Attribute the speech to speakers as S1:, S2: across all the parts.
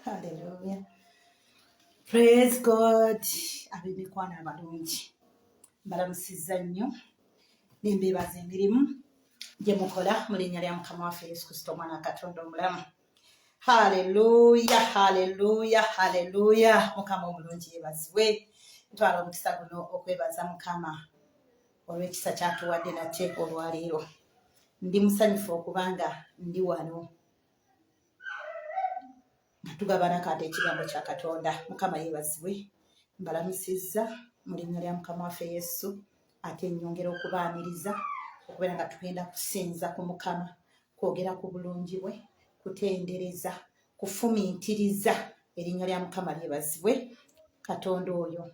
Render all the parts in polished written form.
S1: Hallelujah. Praise God. Ab'emikwana abalungi. Mbalamusizza nnyo n'embeebaza emirimu gye mukola mu linnya lya Mukama waffe Yesu Kristo omwana wa Katonda omulamu. Hallelujah, hallelujah, hallelujah. Mukama omulungi yeebazibwe. Ntwala omukisa guno okwebaza Mukama olw'ekisa ky'atuwadde nate olwaleero. Ndi musanyufu okubanga ndi wano tugabana kati ekigambo kya Katonda. Mukama yeebazibwe. Mbalamusizza mu linnya lya Mukama waffe Yesu, ate nnyongera okubaaniriza okubeera nga tugenda kusinza ku Mukama, kwogera ku bulungi bwe, kutendereza, kufumiitiriza. Erinnya lya Mukama lyebazibwe. Katonda oyo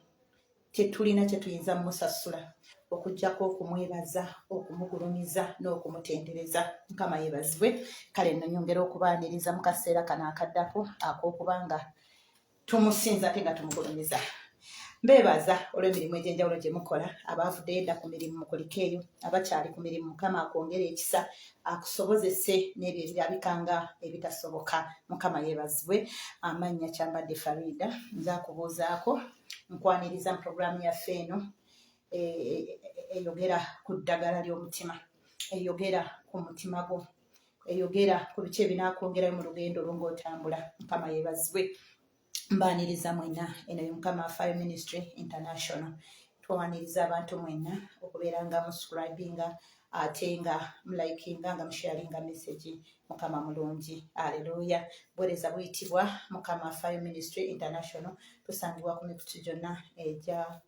S1: tetulina kye tuyinza musasula okuggyako okumwebaza, okumugulumiza n'okumutendereza. Mukama yeebazibwe. Kale nno nyongera okubaaniriza mu kaseera kano akaddako ak'okubanga tumusinza ate nga tumugulumiza. Mbeebaza olw'emirimu egy'enjawulo gye mukola, abaavuddeyo edda ku mirimu mukuliko eyo, abakyali ku mirimu Mukama akwongera ekisa, akusobozese n'ebyo ebirabikanga ebitasoboka. Mukama yeebazibwe. Amannya Kyambadde Farida, nze akubuuzaako, nkwaniriza mu puroguraamu yaffe eno eyogera ku ddagala ly'omutima, eyogera ku mutima gwo, eyogera ku biki ebinaakwongerayo mu lugendo lwo ng'otambula. Mukama yeebazibwe. Mbaaniriza mwenna, eno ye Mukama Fire Ministry International. Twawaniriza abantu mwenna okubeera nga musubscribinga ate nga mulayikinga nga musharinga message. Mukama mulungi. Haleluya. Buweereza buyitibwa Mukama Fire Ministry International. Tusangibwa ku mikutu gyonna egya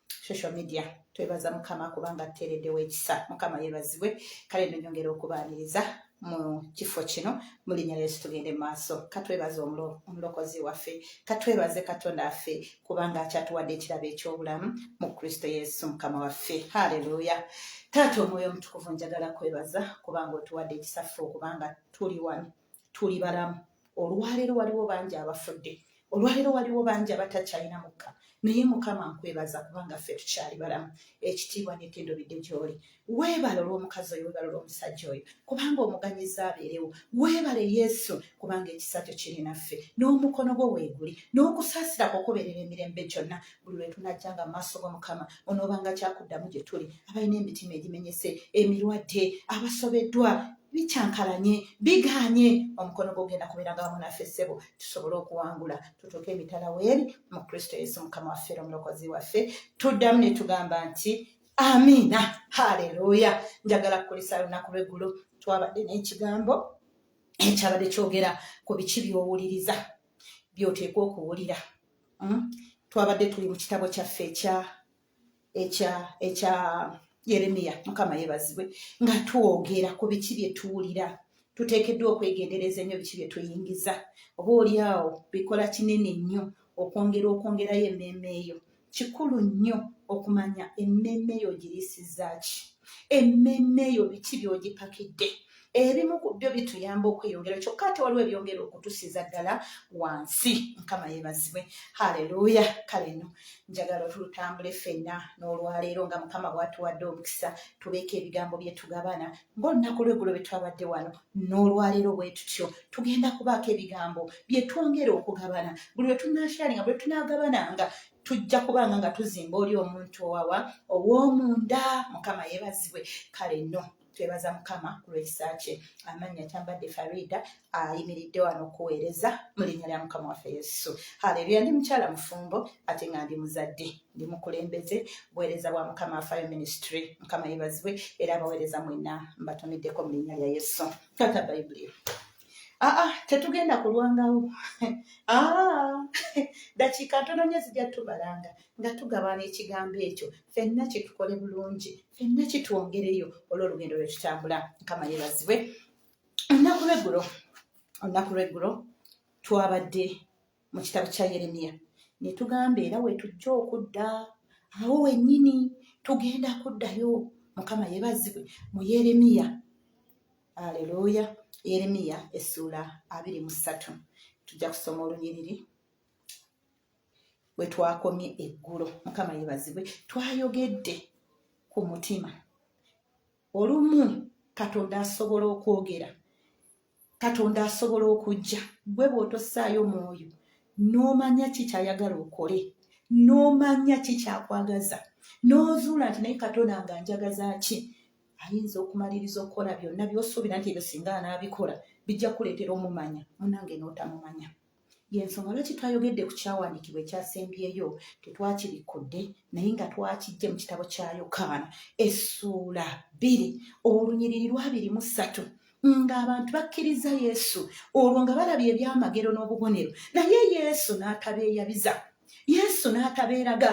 S1: social media. Twebaza Mukama kubanga ateereddewo ekisa. Mukama yeebazibwe. Kale nno nyongera okubaaniriza mu kifo kino mu linnya lya Yesu tugende maaso. Katwebaze omulokozi waffe, katwebaze Katonda waffe kubanga akyatuwadde ekirabo eky'obulamu mu Kristo Yesu Mukama waffe. Haleluya. Taata omwoyo omutukuvu, njagala kwebaza kubanga otuwadde ekisa ffe okubanga tuli wano, tuli balamu. Olwaleero waliwo bangi abafudde, olwaleero waliwo bangi abatakyalina mukka, naye Mukama nkwebaza kubanga ffe tukyali balamu. Ekitiibwa n'ettendo bidde gy'oli. Weebale olw'omukazi oyo, weebale olw'omusajja oyo kubanga omuganyiza abeerewo. Weebale Yesu kubanga ekisa kyo kiri naffe, n'omukono gwo weeguli, n'okusaasira kukubeerera emirembe gyonna. Buli lwe tunajjanga mu maaso go Mukama, onoobanga kyakuddamu gye tuli, abalina emitima egimenyese, emirwadde, abasobeddwa, bikyankalanye, bigaanye. Omukono gw'ogenda kubeeranga wamu naffe ssebo, tusobole okuwangula, tutuuke emitala w'eri mu Kristo Yesu Mukama waffe era omulokozi waffe. Tuddamu ne tugamba nti amiina. Haleluya. Njagala kukulisa lunaku lw'eggulo twabadde n'ekigambo ekyabadde kyogera ku biki by'owuliriza, by'oteekwa okuwulira. Twabadde tuli mu kitabo kyaffe ekya Yeremiya. Mukama yeebazibwe. Nga twogera ku biki bye tuwulira. Tuteekeddwa okwegendereza ennyo biki bye tuyingiza. Oba oliawo bikola kinene nnyo okwongerayo emmeeme eyo. Kikulu nnyo okumanya emmeeme eyo ogiriisizza ki, emmeeme eyo biki by'ogipakidde. Ebimu ku byo bituyamba okweyongera, kyokka ate waliwo ebyongera okutusiza ddala wansi. Mukama yeebazibwe. Haleluya. Kale nno njagala tutambule ffenna n'olwaleero nga Mukama bw'atuwadde omukisa, tubeeko ebigambo bye tugabana ng'olunaku lw'eggulo bwe twabadde wano. N'olwaleero bwe tutyo tugenda kubaako ebigambo bye twongera okugabana. Buli lwe tunaashalinga, buli lwe tunaagabananga, tujja kubanga nga tuzimba oli omuntu owawa ow'omunda. Mukama yeebazibwe. Kale nno twebaza Mukama ku lw'ekisa kye. Amannya Kyambadde Farida, ayimiridde wano okuweereza mu linnya lya Mukama waffe Yesu. Haleluya. Ndi mukyala mufumbo ate nga ndi muzadde, ndi mukulembeze buweereza bwa Mukama Fire Ministry. Mukama yeebazibwe. Era abaweereza mwenna mbatumiddeko mu linnya lya Yesu. Kata Bayibuli. Tetugenda kulwangawo. Dakiika ntono nnyo zijja tubalanga nga tugabana ekigambo ekyo. Ffenna kitukole bulungi, ffenna kitwongereyo olw'olugendo lwe tutambula. Mukama yeebazibwe. Olunaku lw'eggulo twabadde mu kitabo kya Yeremiya ne tugamba era we tujja okudda awo wennyini tugenda kuddayo. Mukama yeebazibwe. Mu Yeremiya. Haleluya. Yeremiya essuula 23 tujja kusoma olunyiriri we twakomye eggulo. Mukama yeebazibwe. Twayogedde ku mutima. Olumu Katonda asobola okwogera, Katonda asobola okujja gwe bw'otossaayo mwoyo n'omanya kikyayagala okole, n'omanya kikyakwagaza, n'ozuula nti naye Katonda nga njagaza ki, ayinza okumaliriza okukola byonna by'osuubira nti ebyo singa anaabikola bijja kuleetera omumanya, munange n'otamumanya. Y'ensonga lwaki twayogedde ku kyawandiikibwa ekyasembyeyo tetwakirikudde naye nga twakijje mu kitabo kya Yokaana essuula 2 olunyiriri 23 ng'abantu bakkiriza Yesu olwo nga balabye ebyamagero n'obubonero naye Yesu n'atabeeyabiza, Yesu n'atabeeraga.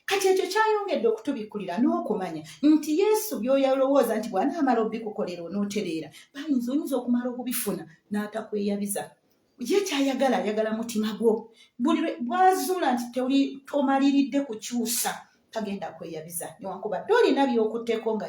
S1: Kati ekyo kyayongedde okutubikkulira n'okumanya nti Yesu by'oyalowooza nti bw'anaamala obikukolera onootereera oyinza okumala okubifuna n'atakweyabiza. Ye kyayagala ayagala mutima gwo. Buli bwazuula nti tomaliridde kukyusa tagenda kweyabiza newankubadde olina by'okutteko nga